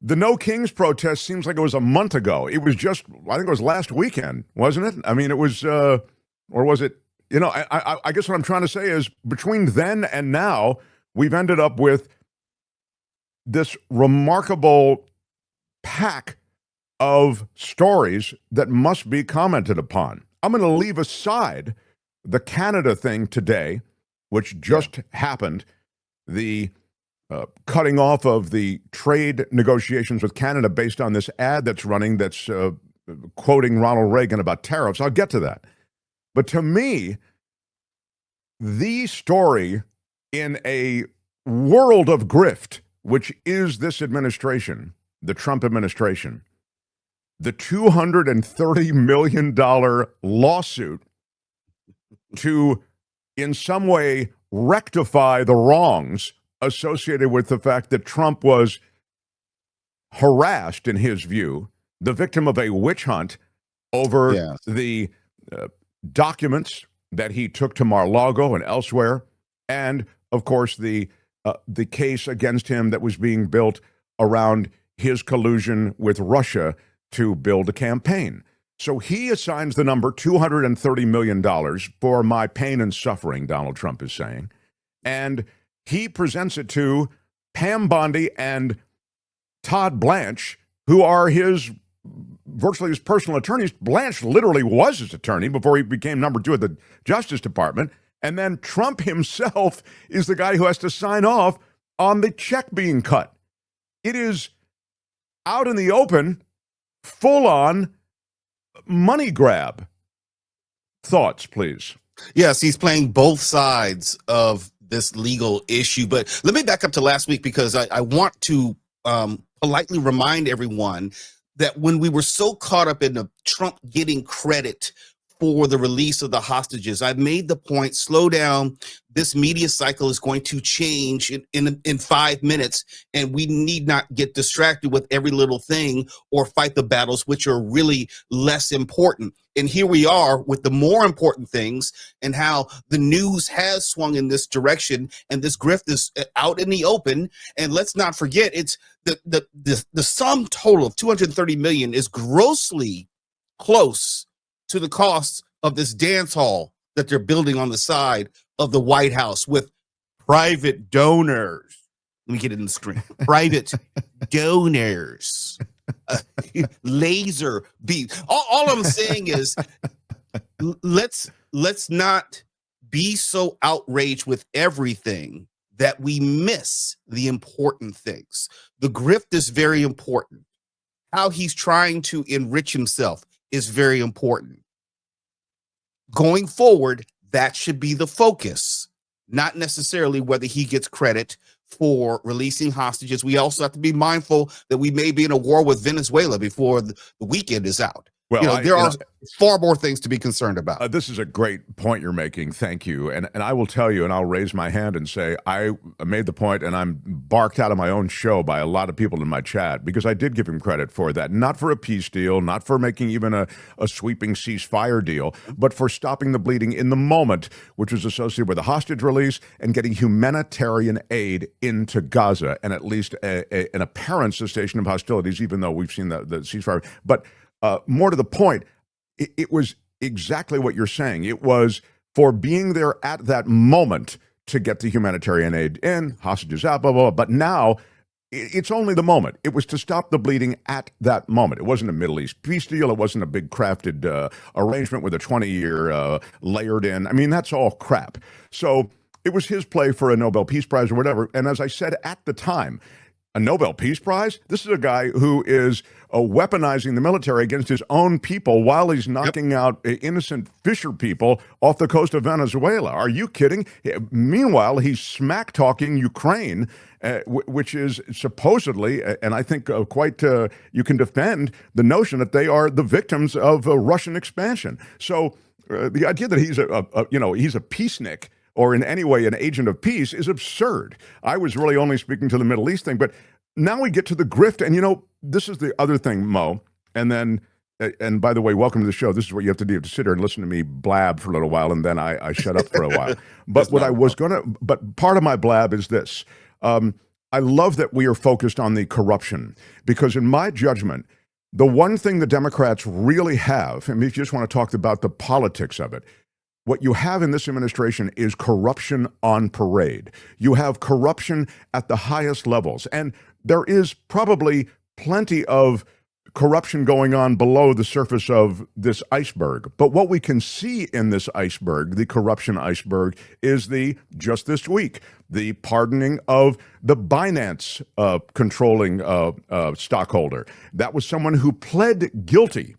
The No Kings protest seems like it was a month ago. It was just, I think it was last weekend, wasn't it? I mean, it was, or was it, I guess what I'm trying to say is between then and now, we've ended up with this remarkable pack of stories that must be commented upon. I'm going to leave aside the Canada thing today, which just happened, the cutting off of the trade negotiations with Canada based on this ad that's running that's quoting Ronald Reagan about tariffs. I'll get to that. But to me, the story in a world of grift, which is this administration, the Trump administration, the $230 million lawsuit to, in some way, rectify the wrongs associated with the fact that Trump was harassed, in his view, the victim of a witch hunt over the documents that he took to Mar-a-Lago and elsewhere, and, of course, the case against him that was being built around his collusion with Russia to build a campaign. So he assigns the number $230 million for my pain and suffering, Donald Trump is saying, and he presents it to Pam Bondi and Todd Blanche, who are virtually his personal attorneys. Blanche literally was his attorney before he became number 2 at the Justice Department. And then Trump himself is the guy who has to sign off on the check being cut. It is out in the open, full-on money grab. Thoughts, please. Yes, he's playing both sides of this legal issue. But let me back up to last week, because I want to politely remind everyone that when we were so caught up in the Trump getting credit for the release of the hostages, I made the point, slow down. This media cycle is going to change in 5 minutes, and we need not get distracted with every little thing or fight the battles which are really less important. And here we are with the more important things, and how the news has swung in this direction, and this grift is out in the open. And let's not forget, it's the sum total of $230 million is grossly close to the cost of this dance hall that they're building on the side of the White House with private donors. Let me get it in the screen. Private donors. Laser beams. All I'm saying is let's not be so outraged with everything that we miss the important things. The grift is very important. How he's trying to enrich himself is very important. Going forward, that should be the focus, not necessarily whether he gets credit for releasing hostages. We also have to be mindful that we may be in a war with Venezuela before the weekend is out. Well, there are far more things to be concerned about. This is a great point you're making. Thank you. And I will tell you, and I'll raise my hand and say, I made the point, and I'm barked out of my own show by a lot of people in my chat, because I did give him credit for that. Not for a peace deal, not for making even a sweeping ceasefire deal, but for stopping the bleeding in the moment, which was associated with a hostage release and getting humanitarian aid into Gaza, and at least an apparent cessation of hostilities, even though we've seen the ceasefire. But more to the point, it was exactly what you're saying. It was for being there at that moment to get the humanitarian aid in, hostages out, blah, blah, blah. But now it's only the moment. It was to stop the bleeding at that moment. It wasn't a Middle East peace deal. It wasn't a big crafted arrangement with a 20-year layered in. I mean, that's all crap. So it was his play for a Nobel Peace Prize or whatever. And as I said at the time, a Nobel Peace Prize? This is a guy who is weaponizing the military against his own people while he's knocking out innocent fisher people off the coast of Venezuela. Are you kidding? Meanwhile, he's smack-talking Ukraine, which is supposedly, and I think quite, you can defend the notion that they are the victims of Russian expansion. So the idea that he's he's a peacenik or in any way an agent of peace is absurd. I was really only speaking to the Middle East thing, but now we get to the grift. And, this is the other thing, Mo. And then, and by the way, welcome to the show. This is what you have to do. You have to sit here and listen to me blab for a little while, and then I shut up for a while. But but part of my blab is this. I love that we are focused on the corruption because, in my judgment, the one thing the Democrats really have, and if you just want to talk about the politics of it, what you have in this administration is corruption on parade. You have corruption at the highest levels. And there is probably plenty of corruption going on below the surface of this iceberg. But what we can see in this iceberg, the corruption iceberg, is just this week, the pardoning of the Binance controlling stockholder. That was someone who pled guilty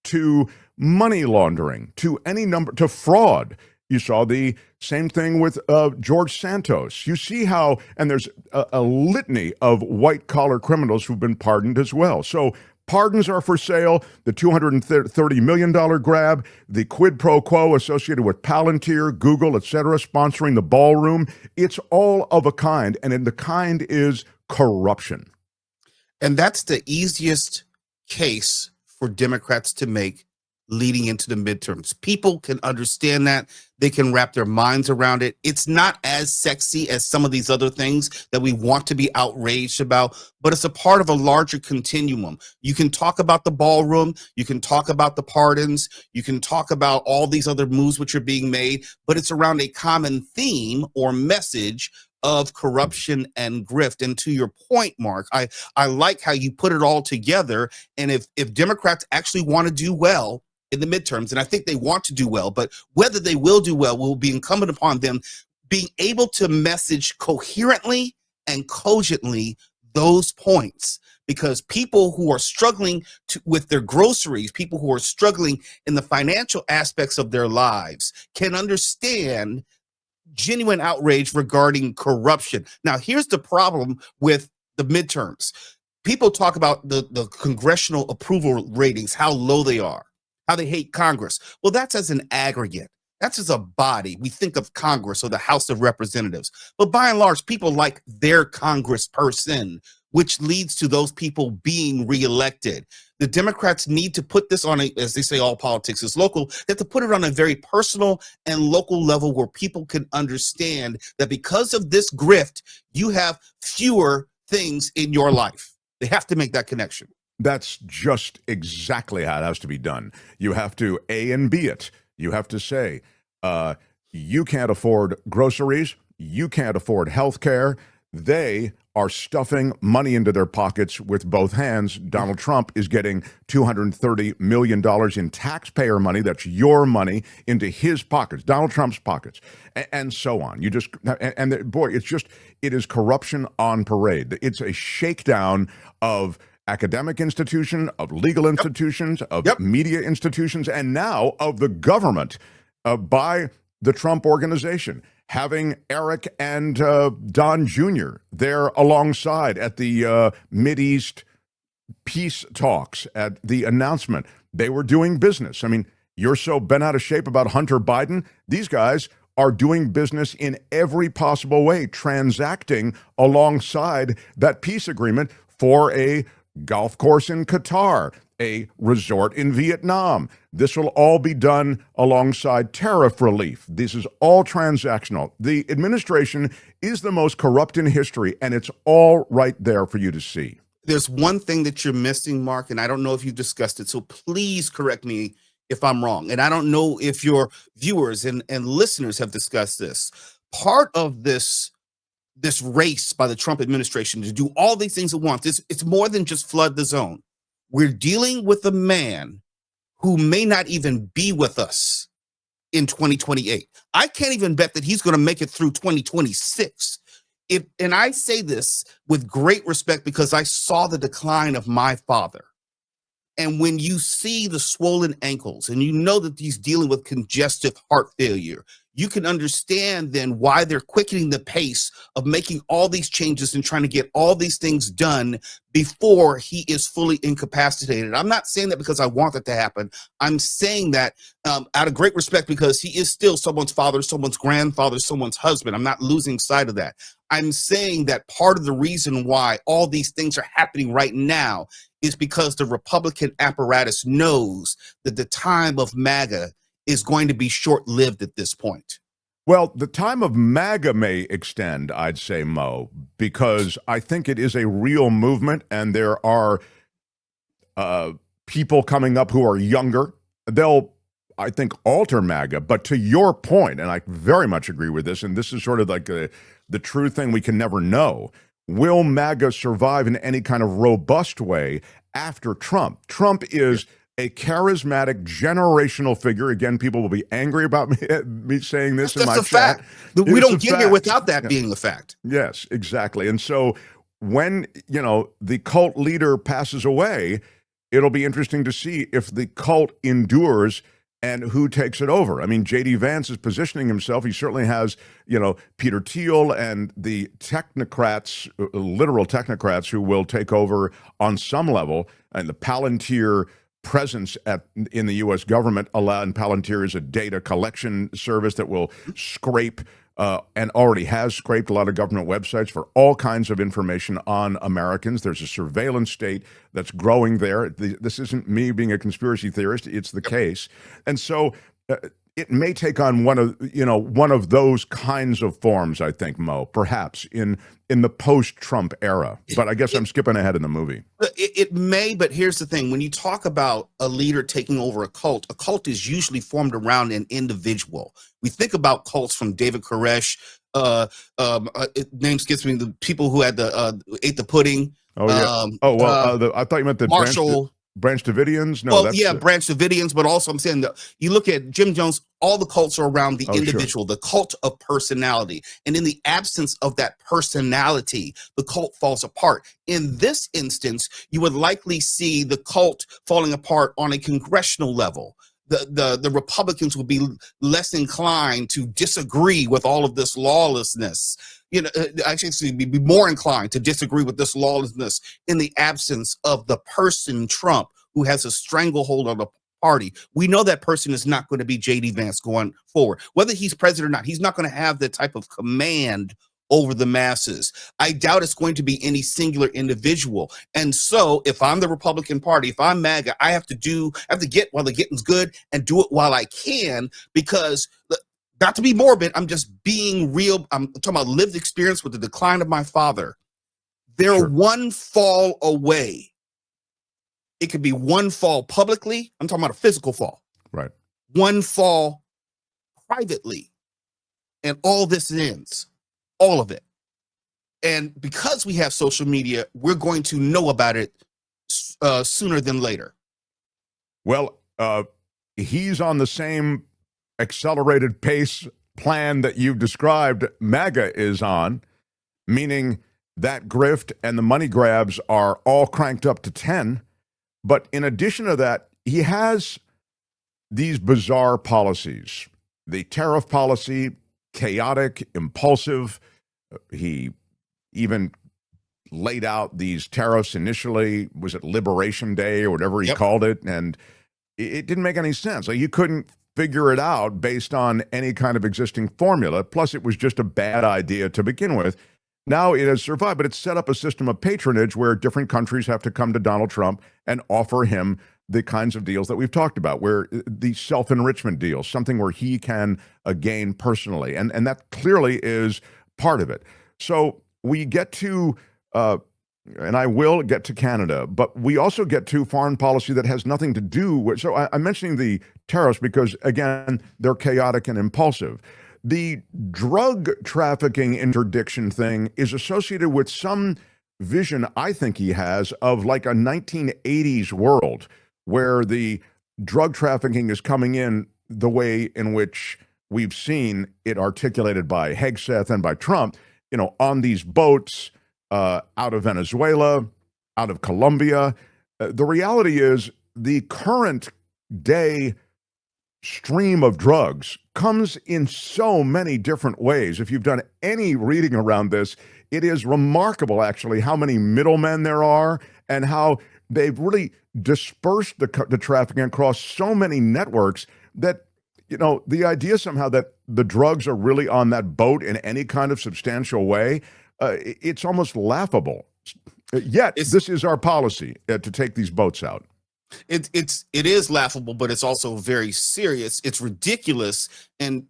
to money laundering, to fraud. You saw the same thing with George Santos. You see how, and there's a litany of white collar criminals who've been pardoned as well. So pardons are for sale. The $230 million grab, the quid pro quo associated with Palantir, Google, etc., sponsoring the Ballroom. It's all of a kind, and the kind is corruption. And that's the easiest case for Democrats to make leading into the midterms. People can understand that. They can wrap their minds around it. It's not as sexy as some of these other things that we want to be outraged about, but it's a part of a larger continuum. You can talk about the ballroom. You can talk about the pardons. You can talk about all these other moves which are being made, but it's around a common theme or message of corruption and grift. And to your point, Mark, I like how you put it all together. And if Democrats actually want to do well in the midterms, and I think they want to do well, but whether they will do well will be incumbent upon them being able to message coherently and cogently those points. Because people who are struggling with their groceries, people who are struggling in the financial aspects of their lives can understand genuine outrage regarding corruption. Now, here's the problem with the midterms. People talk about the congressional approval ratings, how low they are, how they hate Congress. Well, that's as an aggregate. That's as a body. We think of Congress or the House of Representatives. But by and large, people like their congressperson, which leads to those people being reelected. The Democrats need to put this on as they say, all politics is local. They have to put it on a very personal and local level where people can understand that because of this grift, you have fewer things in your life. They have to make that connection. That's just exactly how it has to be done. You have to A and B it. You have to say, you can't afford groceries. You can't afford health care. They are stuffing money into their pockets with both hands. Donald Trump is getting $230 million in taxpayer money. That's your money into his pockets, Donald Trump's pockets, and so on. Boy, it is corruption on parade. It's a shakedown of academic institution, of legal institutions, of media institutions, and now of the government by the Trump organization. Having Eric and Don Jr. there alongside at the Mideast peace talks, at the announcement. They were doing business. I mean, you're so bent out of shape about Hunter Biden. These guys are doing business in every possible way, transacting alongside that peace agreement for a golf course in Qatar, a resort in Vietnam. This will all be done alongside tariff relief. This is all transactional. The administration is the most corrupt in history, and it's all right there for you to see. There's one thing that you're missing, Mark, and I don't know if you've discussed it, so please correct me if I'm wrong. And I don't know if your viewers and listeners have discussed this. Part of this race by the Trump administration to do all these things at once, it's more than just flood the zone. We're dealing with a man who may not even be with us in 2028. I can't even bet that he's going to make it through 2026. And I say this with great respect because I saw the decline of my father. And when you see the swollen ankles and you know that he's dealing with congestive heart failure, you can understand then why they're quickening the pace of making all these changes and trying to get all these things done before he is fully incapacitated. I'm not saying that because I want that to happen. I'm saying that out of great respect because he is still someone's father, someone's grandfather, someone's husband. I'm not losing sight of that. I'm saying that part of the reason why all these things are happening right now is because the Republican apparatus knows that the time of MAGA is going to be short-lived at this point. Well, the time of MAGA may extend, I'd say, Mo, because I think it is a real movement, and there are uh, people coming up who are younger. They'll, I think, alter MAGA. But to your point, and I very much agree with this, and this is sort of like the true thing we can never know. Will MAGA survive in any kind of robust way after Trump? Trump is a charismatic, generational figure. Again, people will be angry about me saying this in my That's a chat. fact. We It's don't a get here fact. without that being a fact. Yes, exactly. And so when, the cult leader passes away, it'll be interesting to see if the cult endures and who takes it over. I mean, J.D. Vance is positioning himself. He certainly has, Peter Thiel and the technocrats, literal technocrats who will take over on some level, and the Palantir presence in the U.S. government. And Palantir is a data collection service that will scrape and already has scraped a lot of government websites for all kinds of information on Americans. There's a surveillance state that's growing there. This isn't me being a conspiracy theorist; it's the case. And so it may take on one of those kinds of forms. I think, Mo, perhaps in the post-Trump era. But I guess I'm skipping ahead in the movie. It may, but here's the thing: when you talk about a leader taking over a cult is usually formed around an individual. We think about cults from David Koresh. Name skips me. The people who had ate the pudding. Oh yeah. I thought you meant the Marshall. Branch Davidians? No, Well, that's yeah, Branch Davidians, but also I'm saying that you look at Jim Jones, all the cults are around the individual, the cult of personality. And in the absence of that personality, the cult falls apart. In this instance, you would likely see the cult falling apart on a congressional level. The Republicans would be less inclined to disagree with all of this lawlessness. Actually be more inclined to disagree with this lawlessness in the absence of the person Trump, who has a stranglehold on the party. We know that person is not going to be J.D. Vance going forward. Whether he's president or not, he's not going to have the type of command over the masses. I doubt it's going to be any singular individual. And so if I'm the Republican Party, if I'm MAGA, I have to get while the getting's good and do it while I can, because not to be morbid, I'm just being real. I'm talking about lived experience with the decline of my father. They're one fall away. It could be one fall publicly. I'm talking about a physical fall. Right. One fall privately. And all this ends. All of it. And because we have social media, we're going to know about it sooner than later. Well, he's on the same accelerated pace plan that you've described MAGA is on, meaning that grift and the money grabs are all cranked up to 10. But in addition to that, he has these bizarre policies. The tariff policy, chaotic, impulsive. He even laid out these tariffs initially. Was it Liberation Day or whatever he called it? And it didn't make any sense. Like, you couldn't figure it out based on any kind of existing formula. Plus, it was just a bad idea to begin with. Now it has survived, but it's set up a system of patronage where different countries have to come to Donald Trump and offer him the kinds of deals that we've talked about, where the self-enrichment deals, something where he can gain personally. And that clearly is part of it. So we get to, and I will get to Canada, but we also get to foreign policy that has nothing to do with, so I'm mentioning the tariffs because, again, they're chaotic and impulsive. The drug trafficking interdiction thing is associated with some vision I think he has of like a 1980s world where the drug trafficking is coming in the way in which we've seen it articulated by Hegseth and by Trump, on these boats out of Venezuela, out of Colombia. The reality is the current day stream of drugs comes in so many different ways. If you've done any reading around this, it is remarkable, actually, how many middlemen there are and how they've really dispersed the trafficking across so many networks that, the idea somehow that the drugs are really on that boat in any kind of substantial way, it's almost laughable. Yet, this is our policy to take these boats out. It is laughable, but it's also very serious. It's ridiculous. And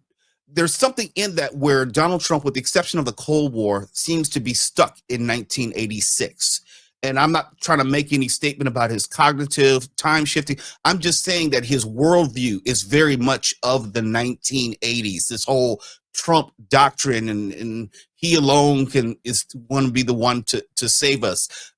there's something in that where Donald Trump, with the exception of the Cold War, seems to be stuck in 1986. And I'm not trying to make any statement about his cognitive time shifting. I'm just saying that his worldview is very much of the 1980s. This whole Trump doctrine, and he alone is want to be the one to save us.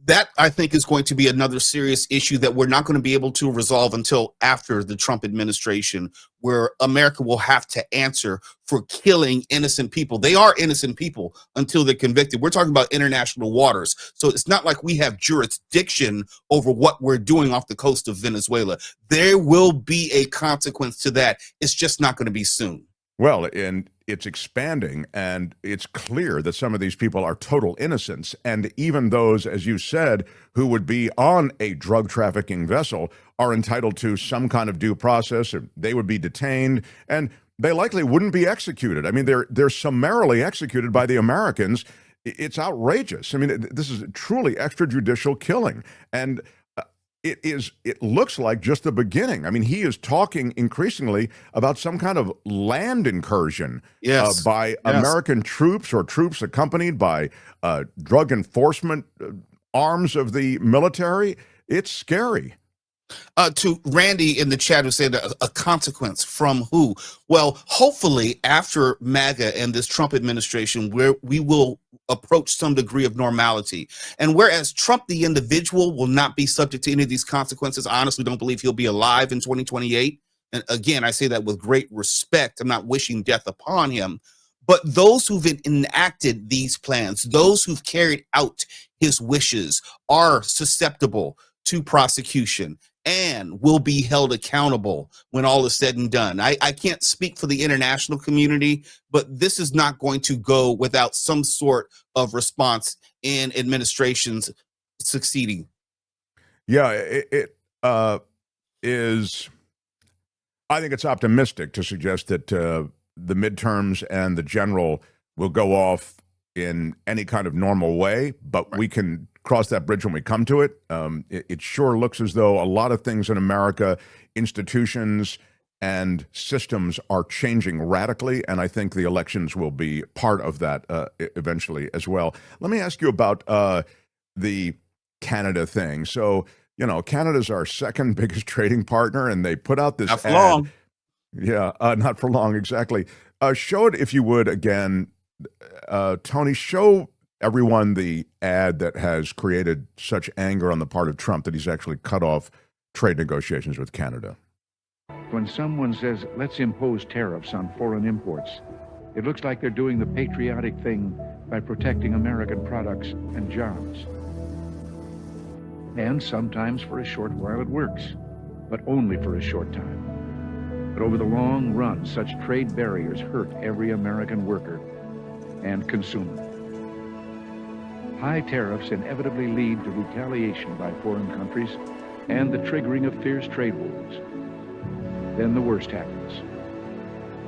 That, I think, is going to be another serious issue that we're not going to be able to resolve until after the Trump administration, where America will have to answer for killing innocent people. They are innocent people until they're convicted. We're talking about international waters. So it's not like we have jurisdiction over what we're doing off the coast of Venezuela. There will be a consequence to that. It's just not going to be soon. Well, and it's expanding, and it's clear that some of these people are total innocents. And even those, as you said, who would be on a drug trafficking vessel are entitled to some kind of due process, or they would be detained, and they likely wouldn't be executed. I mean, they're summarily executed by the Americans. It's outrageous. I mean, this is truly extrajudicial killing. And it looks like just the beginning. I mean, he is talking increasingly about some kind of land incursion by American troops, or troops accompanied by drug enforcement arms of the military. It's scary. To Randy in the chat, who said a consequence from who? Well, hopefully after MAGA and this Trump administration, where we will approach some degree of normality. And whereas Trump, the individual, will not be subject to any of these consequences, I honestly don't believe he'll be alive in 2028. And again, I say that with great respect. I'm not wishing death upon him. But those who've enacted these plans, those who've carried out his wishes, are susceptible to prosecution and will be held accountable when all is said and done. I can't speak for the international community, but this is not going to go without some sort of response in administrations succeeding. Yeah, it is. I think it's optimistic to suggest that the midterms and the general will go off in any kind of normal way, but we can cross that bridge when we come to it. It sure looks as though a lot of things in America, institutions and systems, are changing radically, and I think the elections will be part of that eventually as well. Let me ask you about the Canada thing. So, you know, Canada's our second biggest trading partner, and they put out this Not for ad. long. Yeah, not for long, exactly. Show it, if you would, again. Tony, show everyone the ad that has created such anger on the part of Trump that he's actually cut off trade negotiations with Canada. When someone says, let's impose tariffs on foreign imports, it looks like they're doing the patriotic thing by protecting American products and jobs. And sometimes for a short while it works, but only for a short time. But over the long run, such trade barriers hurt every American worker and consumer. High tariffs inevitably lead to retaliation by foreign countries and the triggering of fierce trade wars. Then the worst happens.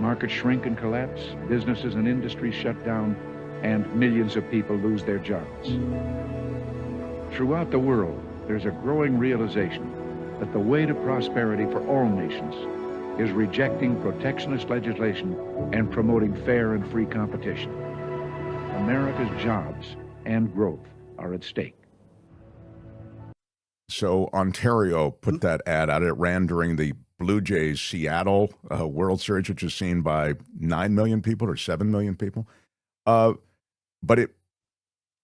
Markets shrink and collapse, businesses and industries shut down, and millions of people lose their jobs. Throughout the world, there's a growing realization that the way to prosperity for all nations is rejecting protectionist legislation and promoting fair and free competition. America's jobs and growth are at stake. So Ontario put that ad out. It ran during the Blue Jays Seattle World Series, which is seen by 9 million people or 7 million people. But it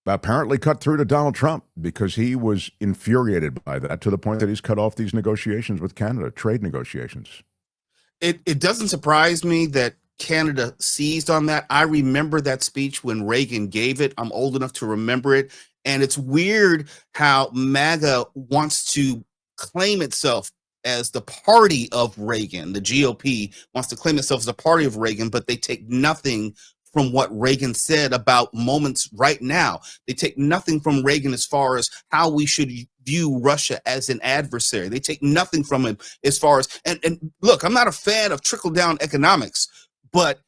apparently cut through to Donald Trump because he was infuriated by that, to the point that he's cut off these negotiations with Canada, trade negotiations. It doesn't surprise me that Canada seized on that. I remember that speech when Reagan gave it. I'm old enough to remember it. And it's weird how MAGA wants to claim itself as the party of Reagan. The GOP wants to claim itself as the party of Reagan, but they take nothing from what Reagan said about moments right now. They take nothing from Reagan as far as how we should view Russia as an adversary. They take nothing from him as far as, and look, I'm not a fan of trickle-down economics, but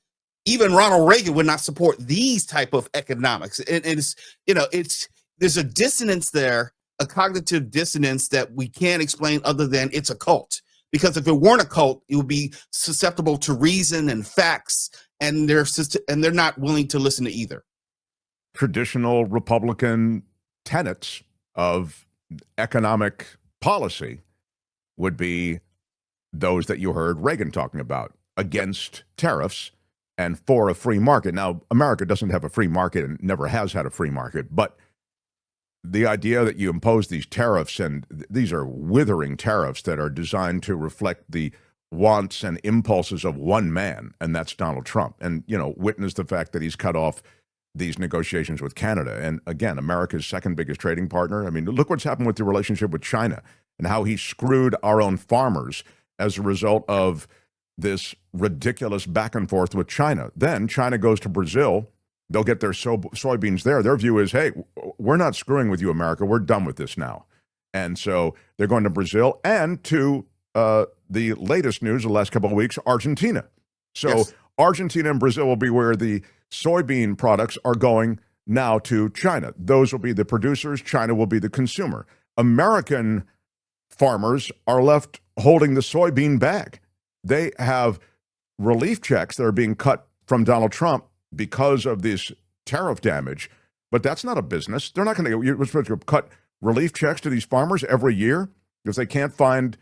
even Ronald Reagan would not support these type of economics. And it's, you know, there's a dissonance there, a cognitive dissonance that we can't explain other than it's a cult. Because if it weren't a cult, it would be susceptible to reason and facts, and they're not willing to listen to either. Traditional Republican tenets of economic policy would be those that you heard Reagan talking about, against tariffs and for a free market. Now, America doesn't have a free market and never has had a free market, but the idea that you impose these tariffs, and these are withering tariffs that are designed to reflect the wants and impulses of one man, and that's Donald Trump. And, witness the fact that he's cut off these negotiations with Canada. And again, America's second biggest trading partner. I mean, look what's happened with the relationship with China and how he screwed our own farmers as a result of this ridiculous back and forth with China. Then China goes to Brazil. They'll get their soybeans there. Their view is, hey, we're not screwing with you, America. We're done with this now. And so they're going to Brazil and to the latest news the last couple of weeks, Argentina. So yes. Argentina and Brazil will be where the soybean products are going now to China. Those will be the producers. China will be the consumer. American farmers are left holding the soybean bag. They have relief checks that are being cut from Donald Trump because of this tariff damage, but that's not a business. They're not going to, you're supposed to cut relief checks to these farmers every year because they can't find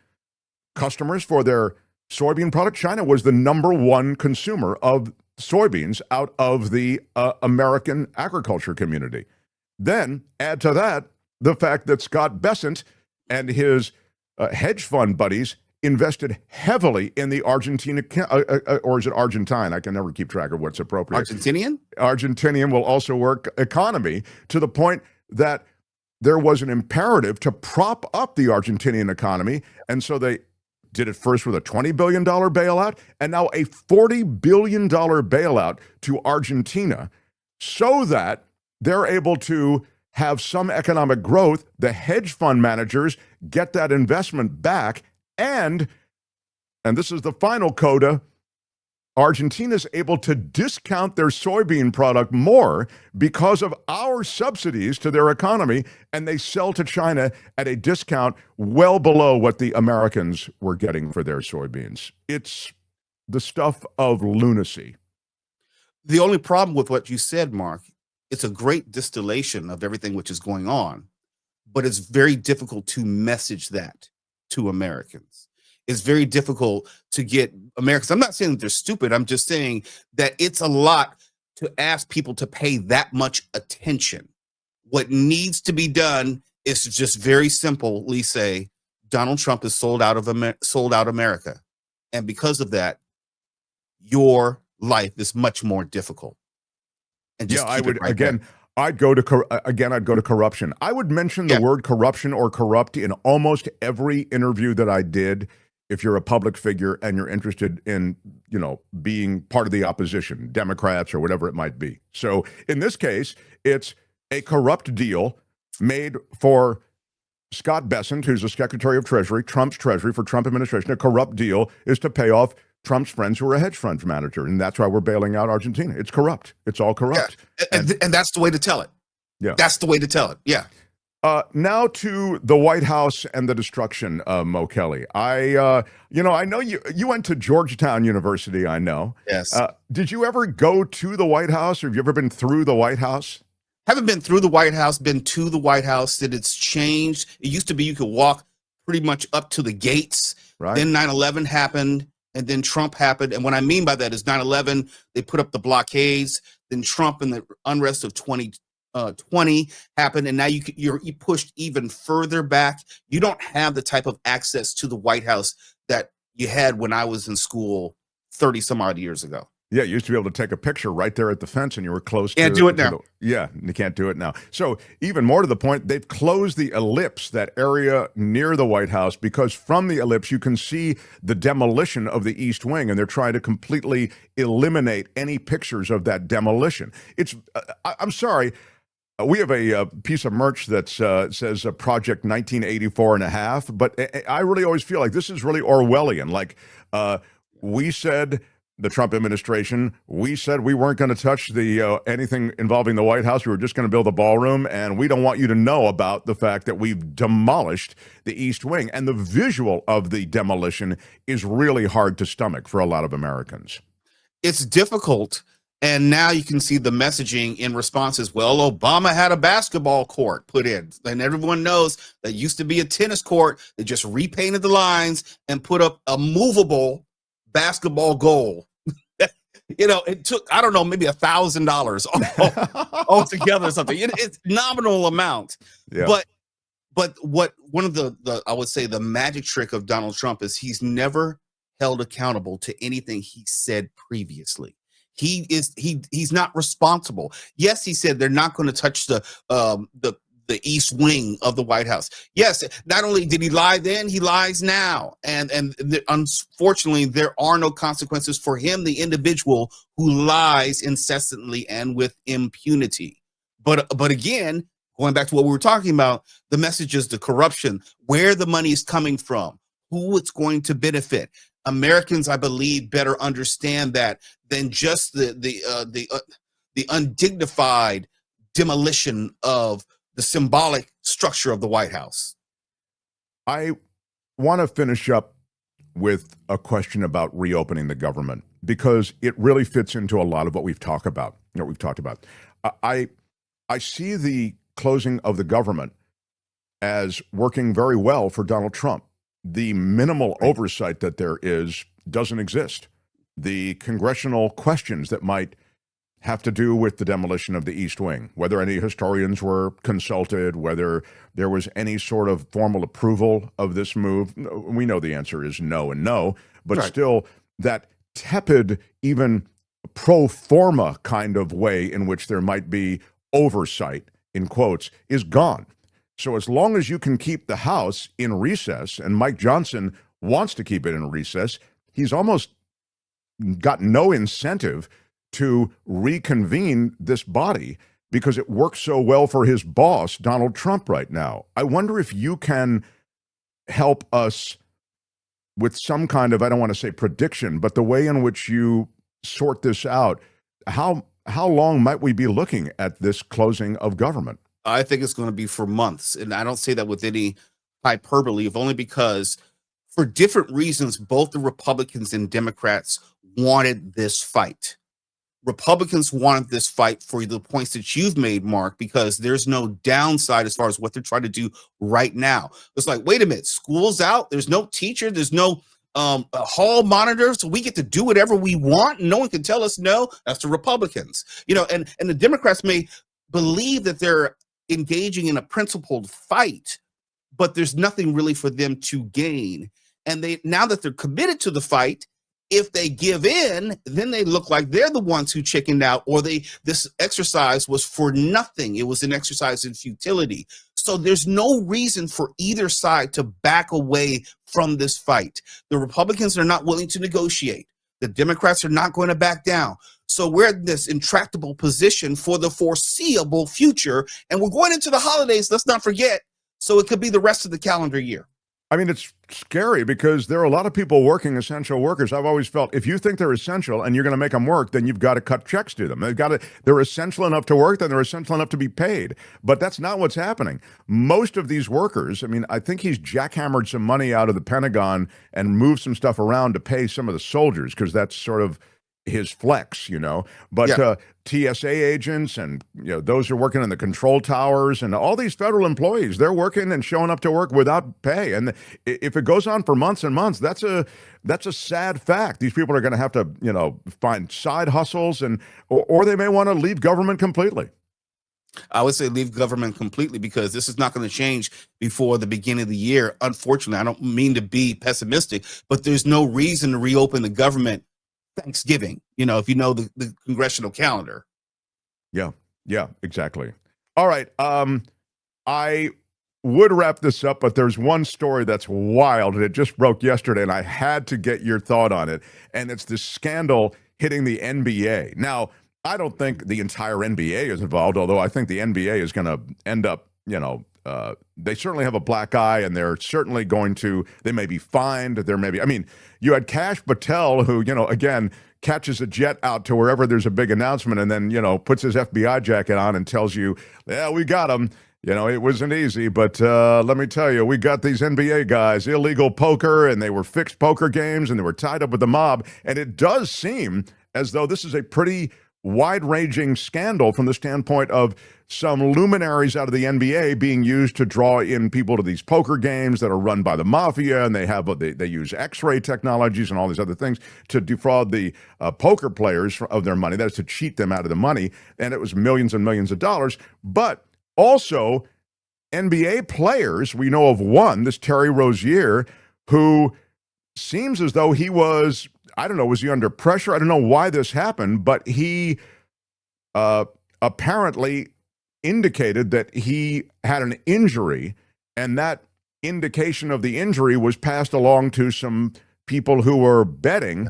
customers for their soybean product. China was the number one consumer of soybeans out of the American agriculture community. Then add to that the fact that Scott Bessent and his hedge fund buddies invested heavily in the Argentina, or is it Argentine? I can never keep track of what's appropriate. Argentinian will also work economy, to the point that there was an imperative to prop up the Argentinian economy. And so they did it first with a $20 billion bailout and now a $40 billion bailout to Argentina so that they're able to have some economic growth. The hedge fund managers get that investment back. And this is the final coda, Argentina's able to discount their soybean product more because of our subsidies to their economy, and they sell to China at a discount well below what the Americans were getting for their soybeans. It's the stuff of lunacy. The only problem with what you said, Mark, it's a great distillation of everything which is going on, but it's very difficult to message that to Americans. It's very difficult to get Americans. I'm not saying that they're stupid. I'm just saying that it's a lot to ask people to pay that much attention. What needs to be done is to just very simply say, Donald Trump has sold out America. And because of that, your life is much more difficult. And just I would, again, I'd go to corruption. I would mention the word corruption or corrupt in almost every interview that I did. If you're a public figure and you're interested in, being part of the opposition, Democrats or whatever it might be. So in this case, it's a corrupt deal made for Scott Bessent, who's the Secretary of Treasury, Trump's Treasury for Trump administration. A corrupt deal is to pay off Trump's friends who are a hedge fund manager. And that's why we're bailing out Argentina. It's corrupt. It's all corrupt. Yeah. And that's the way to tell it. Yeah. That's the way to tell it. Yeah. Now to the White House and the destruction, Mo Kelly. I know you went to Georgetown University, I know. Yes. Did you ever go to the White House, or have you ever been through the White House? Haven't been through the White House, been to the White House. That it's changed. It used to be you could walk pretty much up to the gates. Right. Then 9/11 happened, and then Trump happened. And what I mean by that is 9/11, they put up the blockades. Then Trump and the unrest of 2020 happened, and now you're pushed even further back. You don't have the type of access to the White House that you had when I was in school 30 some odd years ago. Yeah, you used to be able to take a picture right there at the fence, and you were close to. Can't do it now. Yeah, you can't do it now. So even more to the point, they've closed the ellipse, that area near the White House, because from the ellipse you can see the demolition of the East Wing, and they're trying to completely eliminate any pictures of that demolition. It's. I'm sorry. We have a piece of merch that says Project 1984 and a half, but I really always feel like this is really Orwellian. Like we said the Trump administration, we said we weren't going to touch the anything involving the White House. We were just going to build a ballroom, and we don't want you to know about the fact that we've demolished the East Wing. And the visual of the demolition is really hard to stomach for a lot of Americans. It's difficult. And now you can see the messaging in response as well. Obama had a basketball court put in, and everyone knows that used to be a tennis court. They just repainted the lines and put up a movable basketball goal. It took, I don't know, maybe $1,000 altogether or something. It's nominal amount. Yeah. But what one of the I would say the magic trick of Donald Trump is he's never held accountable to anything he said previously. He's not responsible. Yes, he said they're not going to touch the East Wing of the White House. Yes, not only did he lie then, he lies now, and unfortunately, there are no consequences for him, the individual who lies incessantly and with impunity. But again, going back to what we were talking about, the messages, the corruption, where the money is coming from, who it's going to benefit. Americans, I believe, better understand that than just the undignified demolition of the symbolic structure of the White House. I want to finish up with a question about reopening the government, because it really fits into a lot of what we've talked about. I see the closing of the government as working very well for Donald Trump. The minimal oversight that there is doesn't exist. The congressional questions that might have to do with the demolition of the East Wing, whether any historians were consulted, whether there was any sort of formal approval of this move, we know the answer is no and no, but Right. Still that tepid, even pro forma kind of way in which there might be oversight, in quotes, is gone. So as long as you can keep the House in recess, and Mike Johnson wants to keep it in recess, he's almost got no incentive to reconvene this body because it works so well for his boss, Donald Trump, right now. I wonder if you can help us with some kind of, I don't want to say prediction, but the way in which you sort this out. How long might we be looking at this closing of government? I think it's going to be for months. And I don't say that with any hyperbole, if only because for different reasons, both the Republicans and Democrats wanted this fight. Republicans wanted this fight for the points that you've made, Mark, because there's no downside as far as what they're trying to do right now. It's like, wait a minute, school's out. There's no teacher. There's no hall monitor. So we get to do whatever we want. And no one can tell us no. That's the Republicans, and the Democrats may believe that they're engaging in a principled fight, but there's nothing really for them to gain. And now that they're committed to the fight, if they give in, then they look like they're the ones who chickened out, or this exercise was for nothing. It was an exercise in futility. So there's no reason for either side to back away from this fight. The Republicans are not willing to negotiate. The Democrats are not going to back down. So we're in this intractable position for the foreseeable future. And we're going into the holidays, let's not forget. So it could be the rest of the calendar year. I mean, it's scary because there are a lot of people working essential workers. I've always felt if you think they're essential and you're going to make them work, then you've got to cut checks to them. They're essential enough to work, then they're essential enough to be paid. But that's not what's happening. Most of these workers, I mean, I think he's jackhammered some money out of the Pentagon and moved some stuff around to pay some of the soldiers because that's sort of his flex, but Yeah. TSA agents and those who are working in the control towers and all these federal employees, they're working and showing up to work without pay. And if it goes on for months and months, that's a sad fact. These people are going to have to find side hustles or they may want to leave government completely. I would say leave government completely because this is not going to change before the beginning of the year. Unfortunately, I don't mean to be pessimistic, but there's no reason to reopen the government Thanksgiving, if you know the congressional calendar. Yeah, exactly. All right. I would wrap this up, but there's one story that's wild and it just broke yesterday and I had to get your thought on it. And it's this scandal hitting the NBA. Now, I don't think the entire NBA is involved, although I think the NBA is going to end up, they certainly have a black eye and they're certainly they may be fined. You had Kash Patel, who, again, catches a jet out to wherever there's a big announcement and then, puts his FBI jacket on and tells you, yeah, we got him. It wasn't easy, but let me tell you, we got these NBA guys, illegal poker, and they were fixed poker games, and they were tied up with the mob. And it does seem as though this is a pretty wide-ranging scandal from the standpoint of some luminaries out of the NBA being used to draw in people to these poker games that are run by the mafia, and they use X-ray technologies and all these other things to defraud the poker players of their money. That is to cheat them out of the money, and it was millions and millions of dollars. But also, NBA players, we know of one, this Terry Rozier, who seems as though he was, I don't know, was he under pressure? I don't know why this happened, but he apparently indicated that he had an injury, and that indication of the injury was passed along to some people who were betting,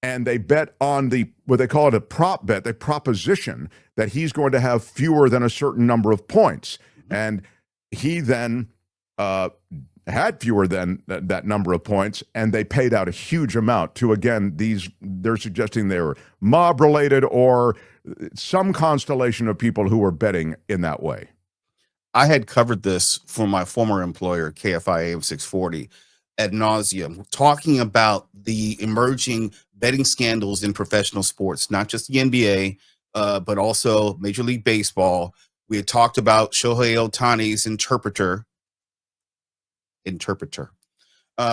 and they bet on what they call it a prop bet, the proposition that he's going to have fewer than a certain number of points. And he then had fewer than that number of points, and they paid out a huge amount to, again, they're suggesting they were mob-related or some constellation of people who were betting in that way. I had covered this for my former employer, KFI AM 640, ad nauseum, talking about the emerging betting scandals in professional sports, not just the NBA, but also Major League Baseball. We had talked about Shohei Ohtani's interpreter.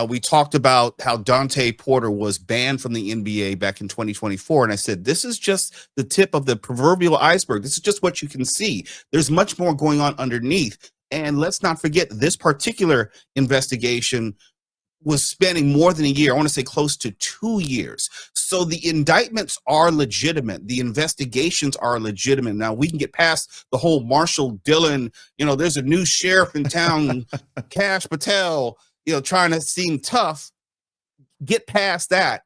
We talked about how Dante Porter was banned from the NBA back in 2024. And I said, this is just the tip of the proverbial iceberg. This is just what you can see. There's much more going on underneath. And let's not forget, this particular investigation was spanning more than a year. I want to say close to 2 years. So the indictments are legitimate. The investigations are legitimate. Now we can get past the whole Marshall Dillon, there's a new sheriff in town, Cash Patel, trying to seem tough. Get past that.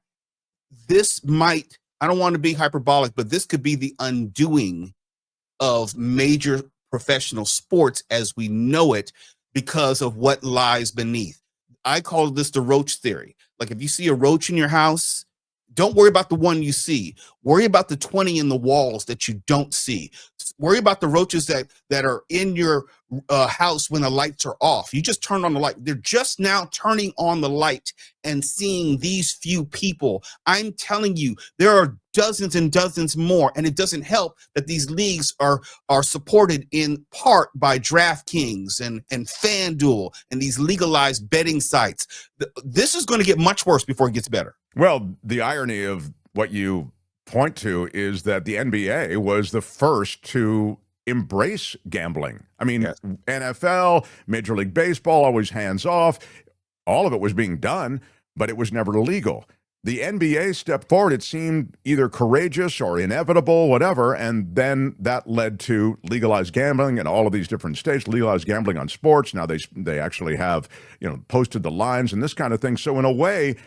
This might, I don't want to be hyperbolic, but this could be the undoing of major professional sports as we know it because of what lies beneath. I call this the roach theory. Like if you see a roach in your house, don't worry about the one you see. Worry about the 20 in the walls that you don't see. Worry about the roaches that are in your house when the lights are off. You just turn on the light. They're just now turning on the light and seeing these few people. I'm telling you, there are dozens and dozens more, and it doesn't help that these leagues are supported in part by DraftKings and FanDuel and these legalized betting sites. This is going to get much worse before it gets better. Well, the irony of what you point to is that the NBA was the first to embrace gambling. I mean, yes. NFL, Major League Baseball, always hands off. All of it was being done, but it was never legal. The NBA stepped forward. It seemed either courageous or inevitable, whatever, and then that led to legalized gambling in all of these different states, legalized gambling on sports. Now they actually have, posted the lines and this kind of thing. So in a way,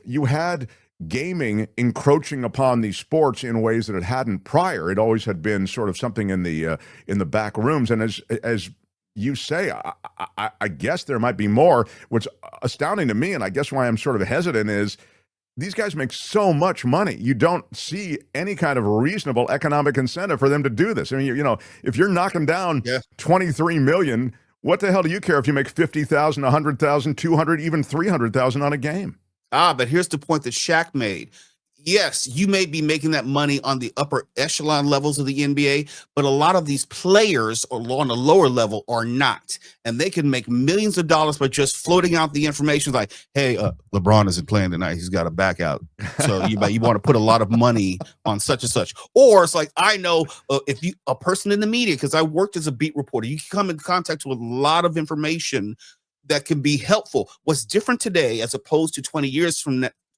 you had gaming encroaching upon these sports in ways that it hadn't prior. It always had been sort of something in the back rooms. And as you say, I guess there might be more. What's astounding to me, and I guess why I'm sort of hesitant, is these guys make so much money. You don't see any kind of reasonable economic incentive for them to do this. I mean, if you're knocking down 23 million, what the hell do you care if you make 50,000, 100,000, 200, even 300,000 on a game? But here's the point that Shaq made. Yes, you may be making that money on the upper echelon levels of the NBA, but a lot of these players on the lower level are not. And they can make millions of dollars by just floating out the information like, hey, LeBron isn't playing tonight. He's got a back out. So you want to put a lot of money on such and such. Or it's like, I know if you a person in the media, because I worked as a beat reporter, you can come in contact with a lot of information that can be helpful. What's different today as opposed to 20 years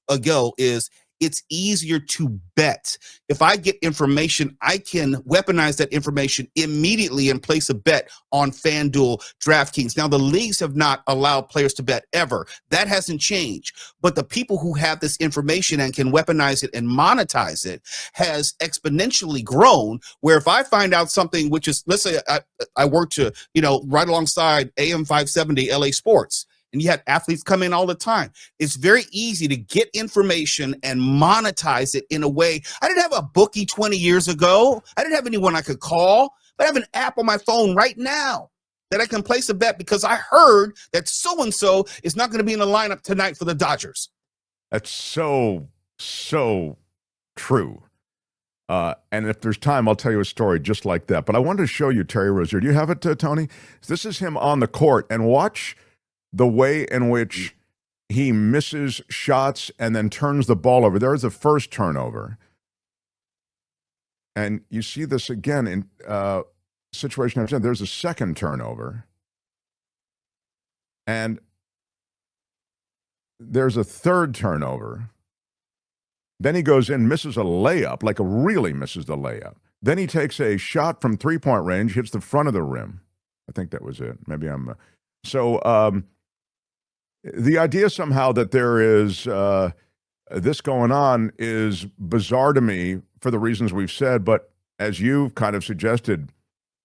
ago is it's easier to bet. If I get information, I can weaponize that information immediately and place a bet on FanDuel, DraftKings. Now, the leagues have not allowed players to bet ever. That hasn't changed. But the people who have this information and can weaponize it and monetize it has exponentially grown, where if I find out something, which is, let's say I work to, right alongside AM 570 LA Sports, and you had athletes come in all the time. It's very easy to get information and monetize it in a way. I didn't have a bookie 20 years ago. I didn't have anyone I could call, but I have an app on my phone right now that I can place a bet because I heard that so-and-so is not going to be in the lineup tonight for the Dodgers. That's so true. And if there's time, I'll tell you a story just like that. But I wanted to show you Terry Rozier. Do you have it, Tony? This is him on the court. And watch the way in which he misses shots and then turns the ball over. There's the first turnover. And you see this again in situation. There's a second turnover. And there's a third turnover. Then he goes in, misses a layup, like really misses the layup. Then he takes a shot from three-point range, hits the front of the rim. I think that was it. Maybe I'm... the idea somehow that there is this going on is bizarre to me for the reasons we've said, but as you've kind of suggested,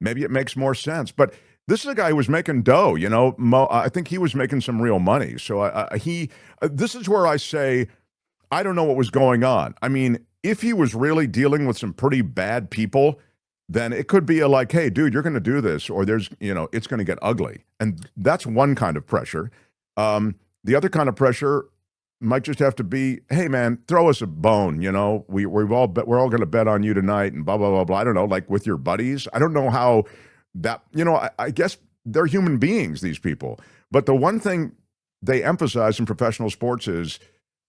maybe it makes more sense. But this is a guy who was making dough, you know. I think he was making some real money. So this is where I say, I don't know what was going on. I mean, if he was really dealing with some pretty bad people, then it could be like, hey, dude, you're going to do this, or there's, it's going to get ugly. And that's one kind of pressure. The other kind of pressure might just have to be, hey, man, throw us a bone. We're all going to bet on you tonight and blah, blah, blah, blah. I don't know, like with your buddies. I don't know how that, I guess they're human beings, these people. But the one thing they emphasize in professional sports is,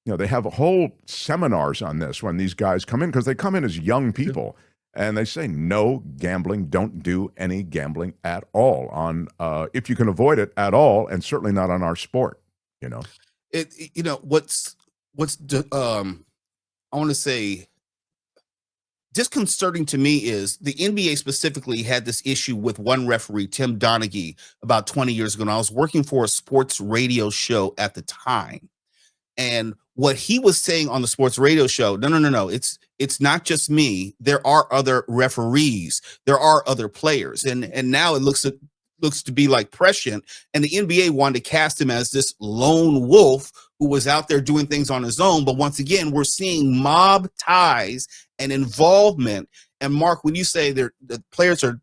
they have whole seminars on this when these guys come in, because they come in as young people, and they say no gambling, don't do any gambling at all on, if you can avoid it at all, and certainly not on our sport. What's I want to say disconcerting to me is the NBA specifically had this issue with one referee, Tim Donaghy, about 20 years ago. And I was working for a sports radio show at the time. And what he was saying on the sports radio show, no. It's not just me. There are other referees. There are other players. And now it looks to be like prescient. And the NBA wanted to cast him as this lone wolf who was out there doing things on his own. But once again, we're seeing mob ties and involvement. And Mark, when you say the players are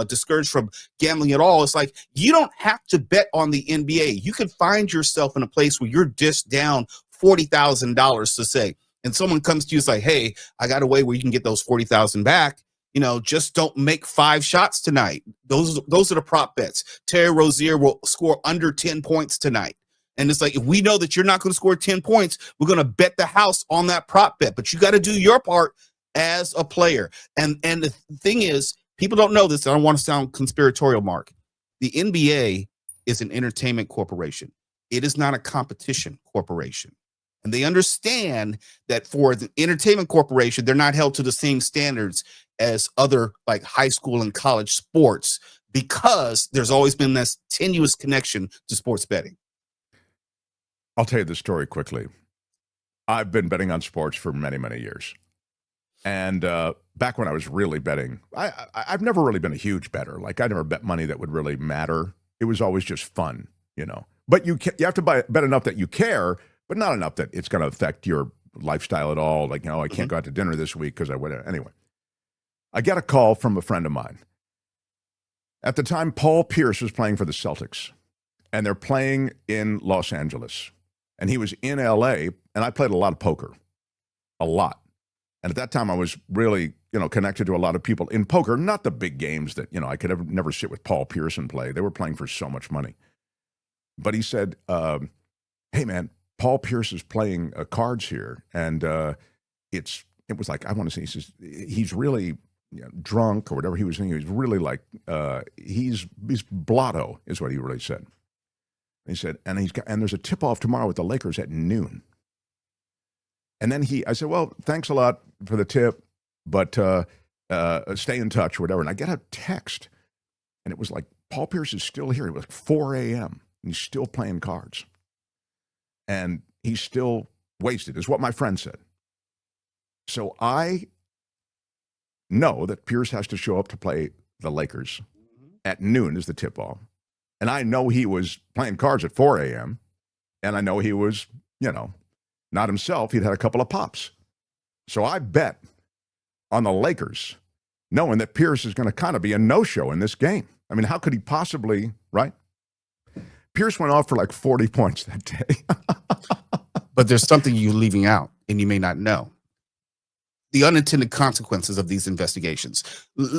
discouraged from gambling at all, it's like, you don't have to bet on the NBA. You can find yourself in a place where you're dished down $40,000 to say, and someone comes to you and say, hey, I got a way where you can get those $40,000 back. Just don't make 5 shots tonight. Those are the prop bets. Terry Rozier will score under 10 points tonight. And it's like, if we know that you're not going to score 10 points, we're going to bet the house on that prop bet. But you got to do your part as a player. And the thing is, people don't know this. I don't want to sound conspiratorial, Mark. The NBA is an entertainment corporation. It is not a competition corporation. And they understand that for the entertainment corporation, they're not held to the same standards as other like high school and college sports, because there's always been this tenuous connection to sports betting. I'll tell you the story quickly. I've been betting on sports for many, many years. And back when I was really betting, I've never really been a huge bettor. Like, I never bet money that would really matter. It was always just fun, But you have to bet enough that you care, but not enough that it's going to affect your lifestyle at all. Like, I can't go out to dinner this week because I went. Anyway, I got a call from a friend of mine. At the time, Paul Pierce was playing for the Celtics, and they're playing in Los Angeles. And he was in L.A., and I played a lot of poker, a lot. And at that time, I was really, connected to a lot of people in poker, not the big games that, I could never sit with Paul Pierce and play. They were playing for so much money. But he said, hey, man, Paul Pierce is playing cards here. And it was like, I want to say, he says, he's really drunk or whatever he was saying. He was really like, he's blotto is what he really said. He said, and there's a tip-off tomorrow with the Lakers at noon. And then I said, well, thanks a lot for the tip, but stay in touch or whatever. And I get a text, and it was like, Paul Pierce is still here. It was like 4 a.m., and he's still playing cards. And he's still wasted, is what my friend said. So I know that Pierce has to show up to play the Lakers at noon is the tip-off. And I know he was playing cards at 4 a.m. And I know he was, not himself. He'd had a couple of pops. So I bet on the Lakers, knowing that Pierce is going to kind of be a no-show in this game. I mean, how could he possibly, right? Pierce went off for like 40 points that day. But there's something you're leaving out, and you may not know. The unintended consequences of these investigations.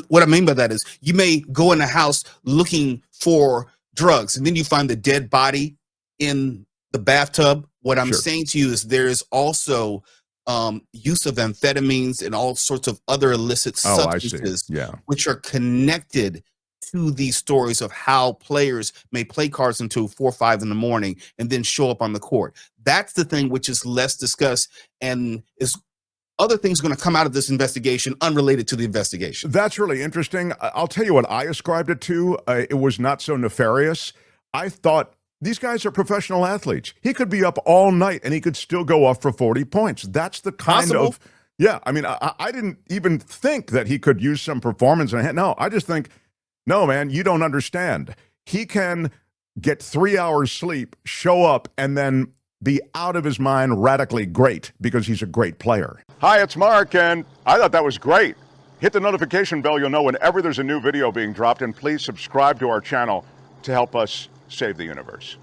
What I mean by that is you may go in a house looking for drugs, and then you find the dead body in the bathtub. What I'm saying to you is there's also use of amphetamines and all sorts of other illicit substances, which are connected to these stories of how players may play cards until 4 or 5 in the morning and then show up on the court. That's the thing which is less discussed, and is other things going to come out of this investigation unrelated to the investigation. That's really interesting. I'll tell you what I ascribed it to. It was not so nefarious. I thought these guys are professional athletes. He could be up all night and he could still go off for 40 points. That's the kind of, I mean, I didn't even think that he could use some performance. No, I just think, no, man, you don't understand. He can get 3 hours sleep, show up, and then be out of his mind radically great because he's a great player. Hi, it's Mark, and I thought that was great. Hit the notification bell. You'll know whenever there's a new video being dropped, and please subscribe to our channel to help us save the universe.